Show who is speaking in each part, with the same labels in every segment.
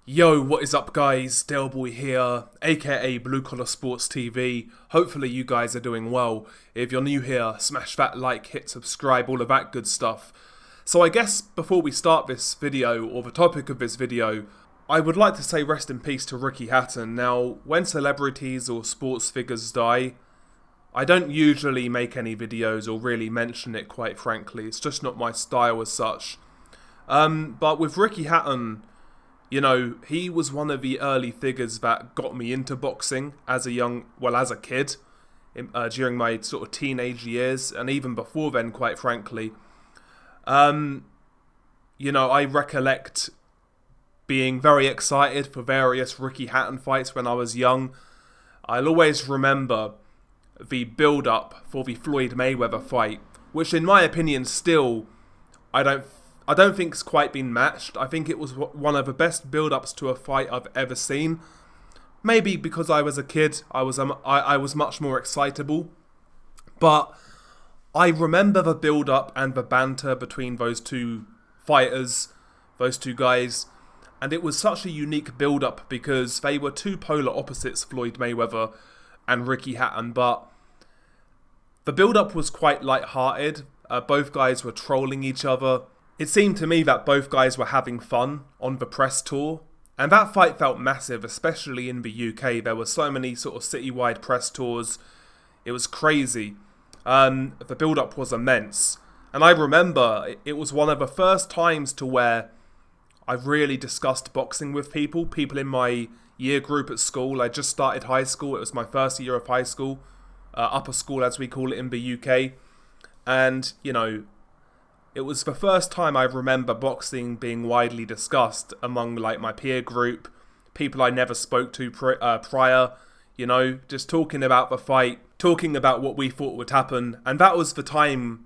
Speaker 1: Yo, what is up guys? Delboy here, aka Blue Collar Sports TV. Hopefully you guys are doing well. If you're new here, smash that like, hit subscribe, all of that good stuff. So I guess before we start this video, or the topic of this video, I would like to say rest in peace to Ricky Hatton. Now, when celebrities or sports figures die, I don't usually make any videos or really mention it, quite frankly. It's just not my style as such. But with Ricky Hatton, you know, he was one of the early figures that got me into boxing as a kid, during my sort of teenage years, and even before then, quite frankly. You know, I recollect being very excited for various Ricky Hatton fights when I was young. I'll always remember the build-up for the Floyd Mayweather fight, which in my opinion still, I don't think it's quite been matched. I think it was one of the best build-ups to a fight I've ever seen. Maybe because I was a kid, I was much more excitable. But I remember the build-up and the banter between those two fighters, those two guys. And it was such a unique build-up because they were two polar opposites, Floyd Mayweather and Ricky Hatton. But the build-up was quite light-hearted. Both guys were trolling each other. It seemed to me that both guys were having fun on the press tour, and that fight felt massive, especially in the UK. There were so many sort of citywide press tours. It was crazy. The build-up was immense, and I remember it was one of the first times to where I really discussed boxing with people in my year group at school. I just started high school. It was my first year of high school, upper school as we call it in the UK, and, you know, it was the first time I remember boxing being widely discussed among like my peer group, people I never spoke to prior, you know, just talking about the fight, talking about what we thought would happen. And that was the time,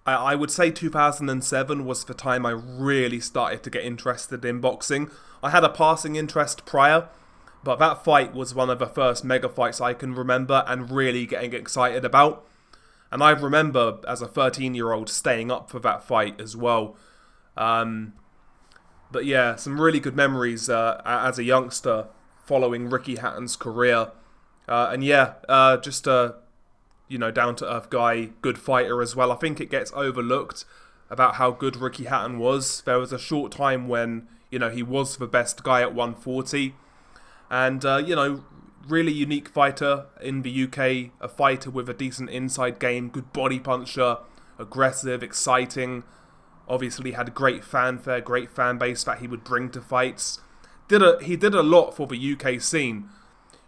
Speaker 1: I would say 2007 was the time I really started to get interested in boxing. I had a passing interest prior, but that fight was one of the first mega fights I can remember and really getting excited about. And I remember, as a 13-year-old, staying up for that fight as well. But yeah, some really good memories as a youngster following Ricky Hatton's career. And yeah, just a, you know, down-to-earth guy, good fighter as well. I think it gets overlooked about how good Ricky Hatton was. There was a short time when, you know, he was the best guy at 140. And, you know, really unique fighter in the UK, a fighter with a decent inside game, good body puncher, aggressive, exciting, obviously had great fanfare, great fan base that he would bring to fights. He did a lot for the UK scene.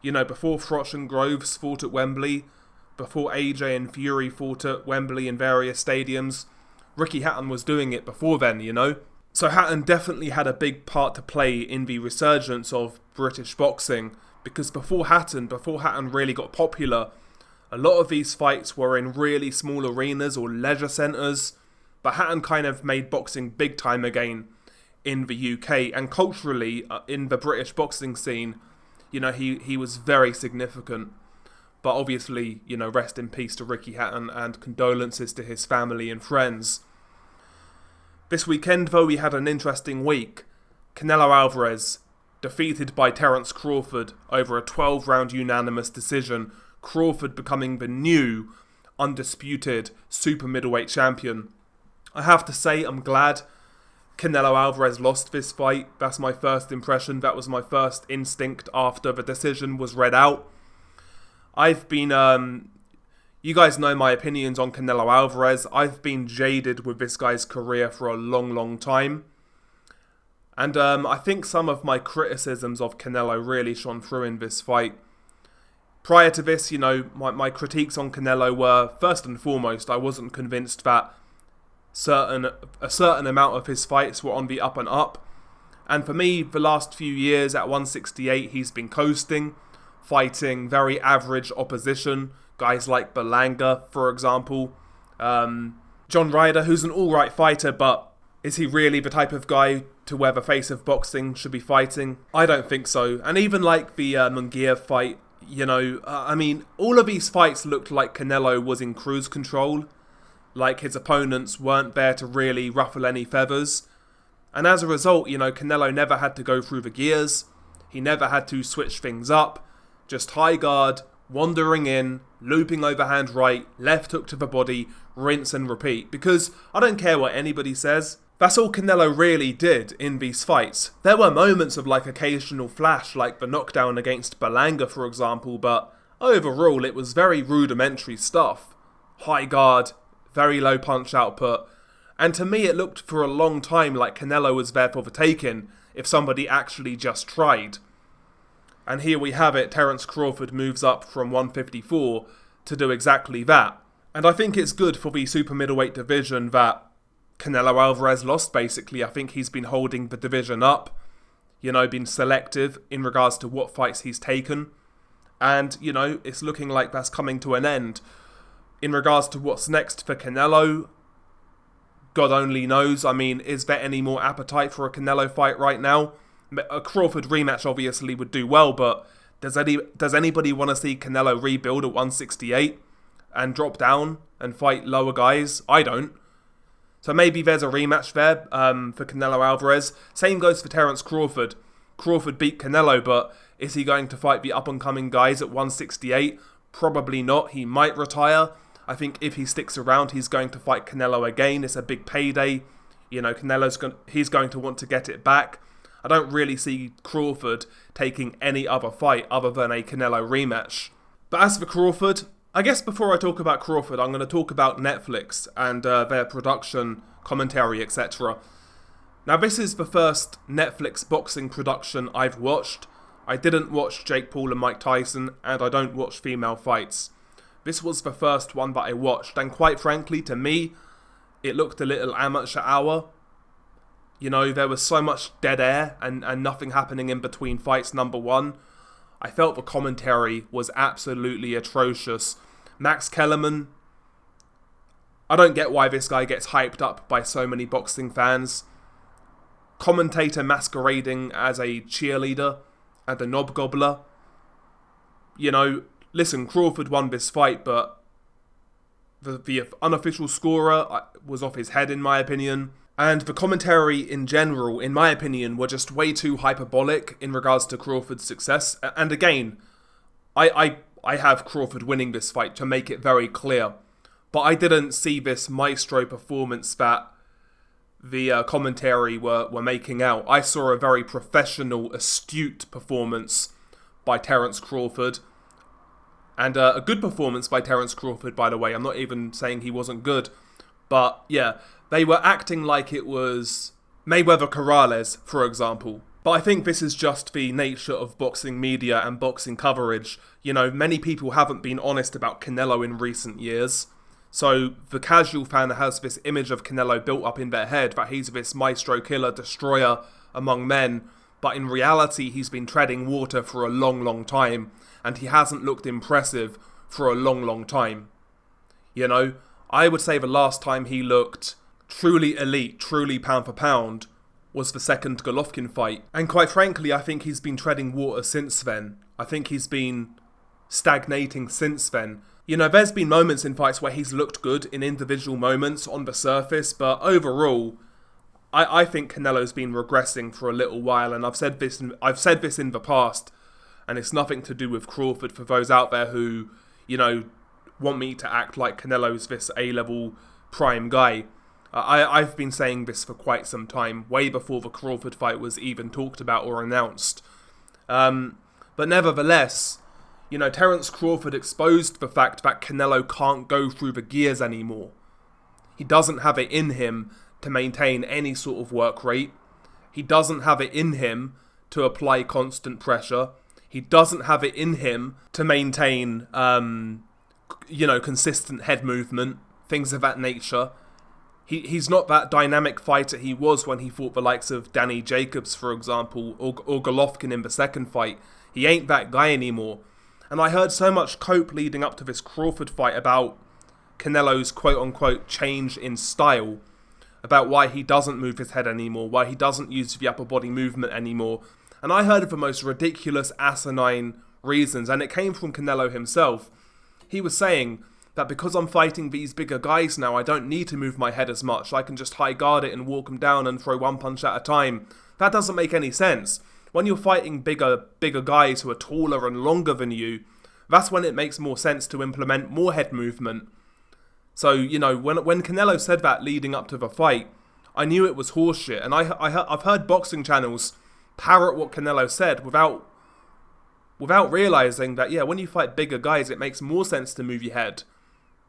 Speaker 1: You know, before Froch and Groves fought at Wembley, before AJ and Fury fought at Wembley in various stadiums, Ricky Hatton was doing it before then, you know. So Hatton definitely had a big part to play in the resurgence of British boxing. Because before Hatton really got popular, a lot of these fights were in really small arenas or leisure centres, but Hatton kind of made boxing big time again in the UK, and culturally, in the British boxing scene, you know, he was very significant. But obviously, you know, rest in peace to Ricky Hatton and condolences to his family and friends. This weekend, though, we had an interesting week. Canelo Alvarez defeated by Terence Crawford over a 12-round unanimous decision, Crawford becoming the new, undisputed super middleweight champion. I have to say, I'm glad Canelo Alvarez lost this fight. That's my first impression. That was my first instinct after the decision was read out. I've been, you guys know my opinions on Canelo Alvarez. I've been jaded with this guy's career for a long, long time. And I think some of my criticisms of Canelo really shone through in this fight. Prior to this, you know, my critiques on Canelo were, first and foremost, I wasn't convinced that a certain amount of his fights were on the up and up. And for me, the last few years at 168, he's been coasting, fighting very average opposition. Guys like Berlanga, for example. John Ryder, who's an alright fighter, but is he really the type of guy to where the face of boxing should be fighting? I don't think so. And even like the Munguia fight, you know, I mean, all of these fights looked like Canelo was in cruise control. Like his opponents weren't there to really ruffle any feathers. And as a result, Canelo never had to go through the gears. He never had to switch things up. Just high guard, wandering in, looping overhand right, left hook to the body, rinse and repeat. Because I don't care what anybody says, that's all Canelo really did in these fights. There were moments of occasional flash, like the knockdown against Berlanga for example, but overall it was very rudimentary stuff. High guard, very low punch output, and to me it looked for a long time like Canelo was there for the taking if somebody actually just tried. And here we have it, Terence Crawford moves up from 154 to do exactly that. And I think it's good for the super middleweight division that Canelo Alvarez lost, basically. I think he's been holding the division up, been selective in regards to what fights he's taken. And, it's looking like that's coming to an end. In regards to what's next for Canelo, God only knows. I mean, is there any more appetite for a Canelo fight right now? A Crawford rematch obviously would do well, but does anybody want to see Canelo rebuild at 168 and drop down and fight lower guys? I don't. So maybe there's a rematch there for Canelo Alvarez. Same goes for Terence Crawford. Crawford beat Canelo, but is he going to fight the up-and-coming guys at 168? Probably not. He might retire. I think if he sticks around, he's going to fight Canelo again. It's a big payday. He's going to want to get it back. I don't really see Crawford taking any other fight other than a Canelo rematch. But as for Crawford, I guess before I talk about Crawford, I'm going to talk about Netflix and their production, commentary, etc. Now, this is the first Netflix boxing production I've watched. I didn't watch Jake Paul and Mike Tyson, and I don't watch female fights. This was the first one that I watched, and quite frankly, to me, it looked a little amateur hour. There was so much dead air and nothing happening in between fights, number one. I felt the commentary was absolutely atrocious. Max Kellerman, I don't get why this guy gets hyped up by so many boxing fans. Commentator masquerading as a cheerleader and a knob gobbler. Listen, Crawford won this fight, but the unofficial scorer was off his head in my opinion. And the commentary in general, in my opinion, were just way too hyperbolic in regards to Crawford's success. And again, I have Crawford winning this fight, to make it very clear. But I didn't see this maestro performance that the commentary were making out. I saw a very professional, astute performance by Terence Crawford. And a good performance by Terence Crawford, by the way. I'm not even saying he wasn't good. But yeah, they were acting like it was Mayweather-Corrales, for example. But I think this is just the nature of boxing media and boxing coverage. Many people haven't been honest about Canelo in recent years. So the casual fan has this image of Canelo built up in their head that he's this maestro killer, destroyer among men. But in reality, he's been treading water for a long, long time. And he hasn't looked impressive for a long, long time. I would say the last time he looked truly elite, truly pound for pound, was the second Golovkin fight. And quite frankly, I think he's been treading water since then. I think he's been stagnating since then. There's been moments in fights where he's looked good in individual moments on the surface, but overall, I think Canelo's been regressing for a little while, and I've said this in the past, and it's nothing to do with Crawford for those out there who, want me to act like Canelo's this A-level prime guy. I've been saying this for quite some time, way before the Crawford fight was even talked about or announced. But nevertheless, Terence Crawford exposed the fact that Canelo can't go through the gears anymore. He doesn't have it in him to maintain any sort of work rate. He doesn't have it in him to apply constant pressure. He doesn't have it in him to maintain, consistent head movement, things of that nature. He's not that dynamic fighter he was when he fought the likes of Danny Jacobs, for example, or Golovkin in the second fight. He ain't that guy anymore. And I heard so much cope leading up to this Crawford fight about Canelo's quote-unquote change in style, about why he doesn't move his head anymore, why he doesn't use the upper body movement anymore. And I heard of the most ridiculous, asinine reasons, and it came from Canelo himself. He was saying that because I'm fighting these bigger guys now, I don't need to move my head as much. I can just high guard it and walk them down and throw one punch at a time. That doesn't make any sense. When you're fighting bigger guys who are taller and longer than you, that's when it makes more sense to implement more head movement. So, you know, when Canelo said that leading up to the fight, I knew it was horseshit. And I've heard boxing channels parrot what Canelo said without realising that, yeah, when you fight bigger guys, it makes more sense to move your head.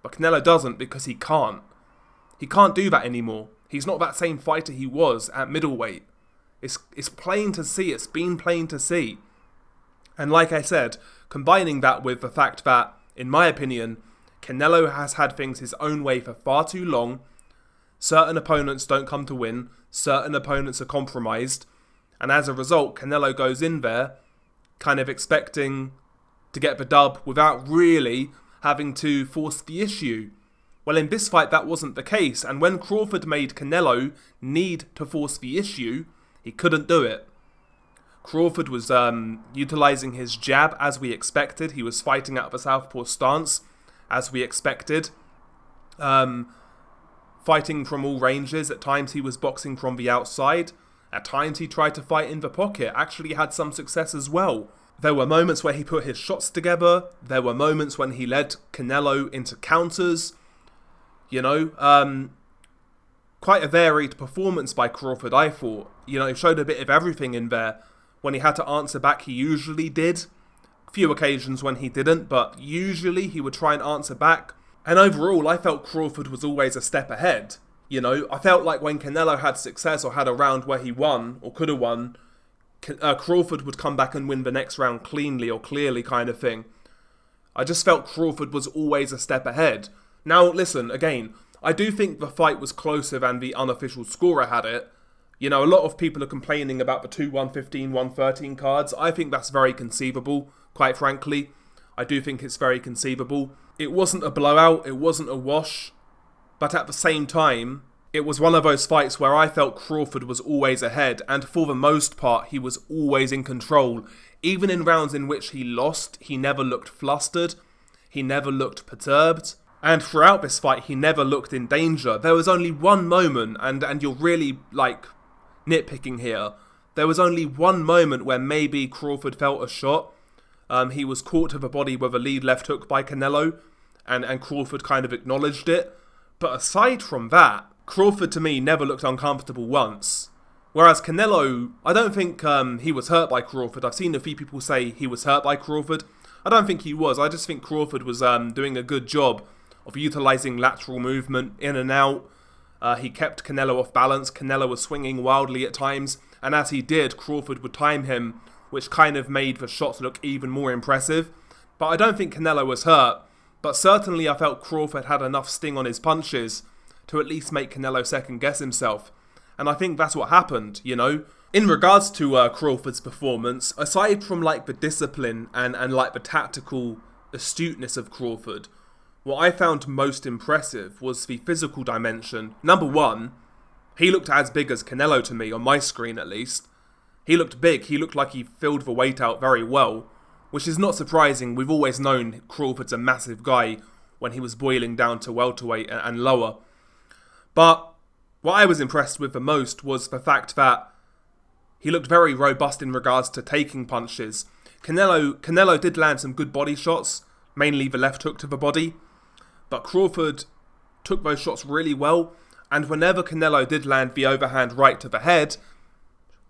Speaker 1: But Canelo doesn't because he can't. He can't do that anymore. He's not that same fighter he was at middleweight. It's plain to see. It's been plain to see. And like I said, combining that with the fact that, in my opinion, Canelo has had things his own way for far too long. Certain opponents don't come to win. Certain opponents are compromised. And as a result, Canelo goes in there kind of expecting to get the dub without really having to force the issue. Well, in this fight, that wasn't the case. And when Crawford made Canelo need to force the issue, he couldn't do it. Crawford was utilising his jab as we expected. He was fighting out of a southpaw stance as we expected. Fighting from all ranges. At times he was boxing from the outside. At times he tried to fight in the pocket. Actually had some success as well. There were moments where he put his shots together. There were moments when he led Canelo into counters. You know, quite a varied performance by Crawford, I thought. You know, he showed a bit of everything in there. When he had to answer back, he usually did. Few occasions when he didn't, but usually he would try and answer back. And overall, I felt Crawford was always a step ahead. You know, I felt like when Canelo had success or had a round where he won or could have won, Crawford would come back and win the next round cleanly or clearly kind of thing. I just felt Crawford was always a step ahead. Now, listen, again, I do think the fight was closer than the unofficial scorer had it. You know, a lot of people are complaining about the 2-115, 113 cards. I think that's very conceivable, quite frankly. I do think it's very conceivable. It wasn't a blowout, it wasn't a wash. But at the same time, it was one of those fights where I felt Crawford was always ahead, and for the most part, he was always in control. Even in rounds in which he lost, he never looked flustered, he never looked perturbed, and throughout this fight, he never looked in danger. There was only one moment, and you're really, like, nitpicking here. There was only one moment where maybe Crawford felt a shot. He was caught to the body with a lead left hook by Canelo, and Crawford kind of acknowledged it. But aside from that, Crawford to me never looked uncomfortable once. Whereas Canelo, I don't think he was hurt by Crawford. I've seen a few people say he was hurt by Crawford. I don't think he was. I just think Crawford was doing a good job of utilising lateral movement in and out. He kept Canelo off balance. Canelo was swinging wildly at times. And as he did, Crawford would time him, which kind of made the shots look even more impressive. But I don't think Canelo was hurt. But certainly I felt Crawford had enough sting on his punches to at least make Canelo second guess himself. And I think that's what happened, you know. In regards to Crawford's performance, aside from like the discipline and like the tactical astuteness of Crawford, what I found most impressive was the physical dimension. Number one, he looked as big as Canelo to me, on my screen at least. He looked big, he looked like he filled the weight out very well. Which is not surprising. We've always known Crawford's a massive guy when he was boiling down to welterweight and lower. But what I was impressed with the most was the fact that he looked very robust in regards to taking punches. Canelo did land some good body shots, mainly the left hook to the body. But Crawford took those shots really well. And whenever Canelo did land the overhand right to the head,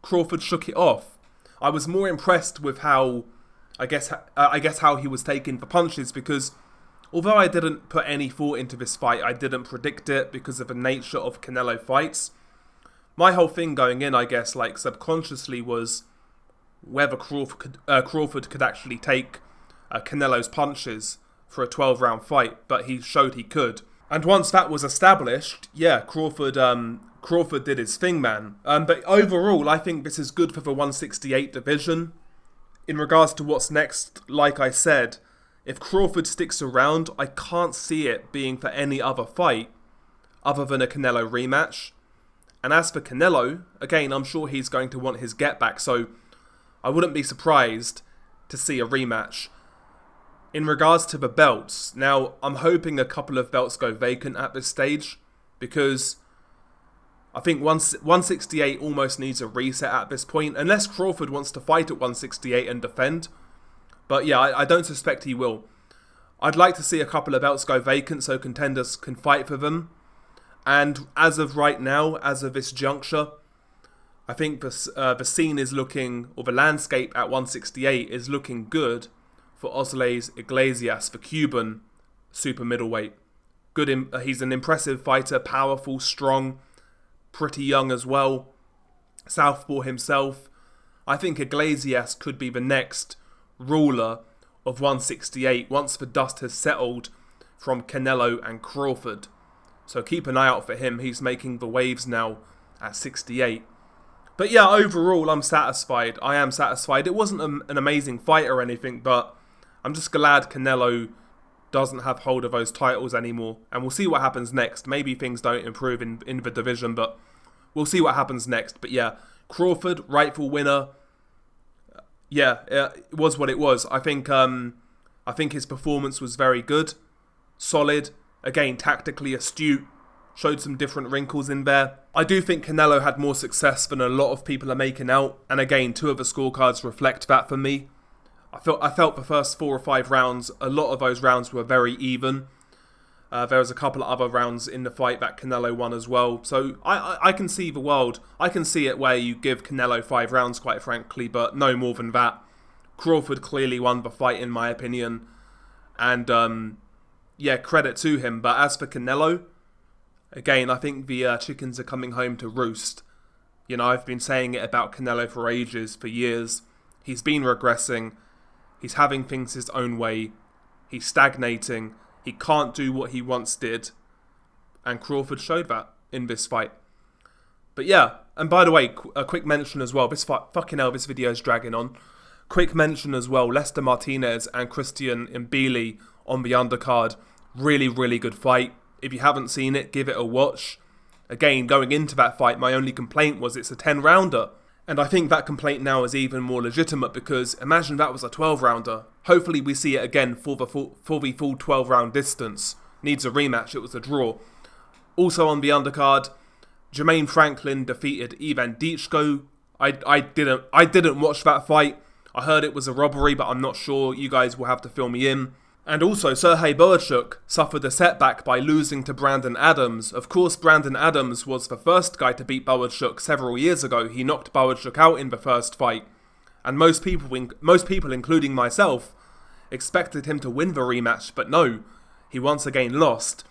Speaker 1: Crawford shook it off. I was more impressed with how... I guess how he was taking the punches, because although I didn't put any thought into this fight, I didn't predict it because of the nature of Canelo fights. My whole thing going in, I guess, like subconsciously was whether Crawford could actually take Canelo's punches for a 12-round fight, but he showed he could. And once that was established, yeah, Crawford did his thing, man. But overall, I think this is good for the 168 division. In regards to what's next, like I said, if Crawford sticks around, I can't see it being for any other fight other than a Canelo rematch. And as for Canelo, again, I'm sure he's going to want his get back, so I wouldn't be surprised to see a rematch. In regards to the belts, now I'm hoping a couple of belts go vacant at this stage, because I think 168 almost needs a reset at this point, unless Crawford wants to fight at 168 and defend. But yeah, I don't suspect he will. I'd like to see a couple of belts go vacant so contenders can fight for them. And as of right now, as of this juncture, I think the scene is looking, or the landscape at 168 is looking good for Oslei's Iglesias, the Cuban super middleweight. He's an impressive fighter, powerful, strong, pretty young as well. Southpaw himself. I think Iglesias could be the next ruler of 168 once the dust has settled from Canelo and Crawford. So keep an eye out for him. He's making the waves now at 68. But yeah, overall, I'm satisfied. I am satisfied. It wasn't an amazing fight or anything, but I'm just glad Canelo doesn't have hold of those titles anymore. And we'll see what happens next. Maybe things don't improve in the division, but we'll see what happens next. But yeah, Crawford, rightful winner. Yeah, it was what it was. I think his performance was very good. Solid. Again, tactically astute. Showed some different wrinkles in there. I do think Canelo had more success than a lot of people are making out. And again, 2 of the scorecards reflect that for me. I felt the first 4 or 5 rounds, a lot of those rounds were very even. There was a couple of other rounds in the fight that Canelo won as well. So I can see the world. I can see it where you give Canelo 5 rounds, quite frankly, but no more than that. Crawford clearly won the fight, in my opinion. And yeah, credit to him. But as for Canelo, again, I think the chickens are coming home to roost. You know, I've been saying it about Canelo for ages, for years. He's been regressing. He's having things his own way. He's stagnating. He can't do what he once did. And Crawford showed that in this fight. But yeah, and by the way, a quick mention as well. This fight, fucking hell, this video is dragging on. Quick mention as well. Lester Martinez and Christian Mbili on the undercard. Really, really good fight. If you haven't seen it, give it a watch. Again, going into that fight, my only complaint was it's a 10-rounder. And I think that complaint now is even more legitimate because imagine that was a 12-rounder. Hopefully we see it again for the full 12-round distance. Needs a rematch, it was a draw. Also on the undercard, Jermaine Franklin defeated Ivan Dichko. I didn't watch that fight. I heard it was a robbery, but I'm not sure. You guys will have to fill me in. And also, Sergey Bohachuk suffered a setback by losing to Brandon Adams. Of course, Brandon Adams was the first guy to beat Bohachuk several years ago. He knocked Bohachuk out in the first fight. And most people, including myself, expected him to win the rematch, but no, he once again lost.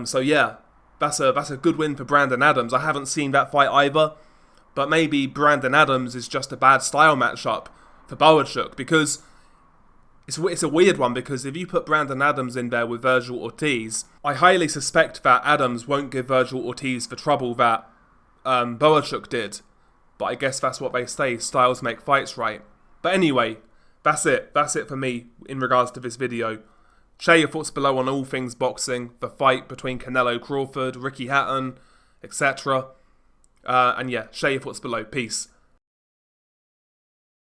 Speaker 1: So yeah, that's a good win for Brandon Adams. I haven't seen that fight either, but maybe Brandon Adams is just a bad style matchup for Bohachuk, because it's a weird one, because if you put Brandon Adams in there with Virgil Ortiz, I highly suspect that Adams won't give Virgil Ortiz the trouble that Bohachuk did. But I guess that's what they say, styles make fights, right? But anyway, that's it. That's it for me in regards to this video. Share your thoughts below on all things boxing, the fight between Canelo, Crawford, Ricky Hatton, etc. And yeah, share your thoughts below. Peace.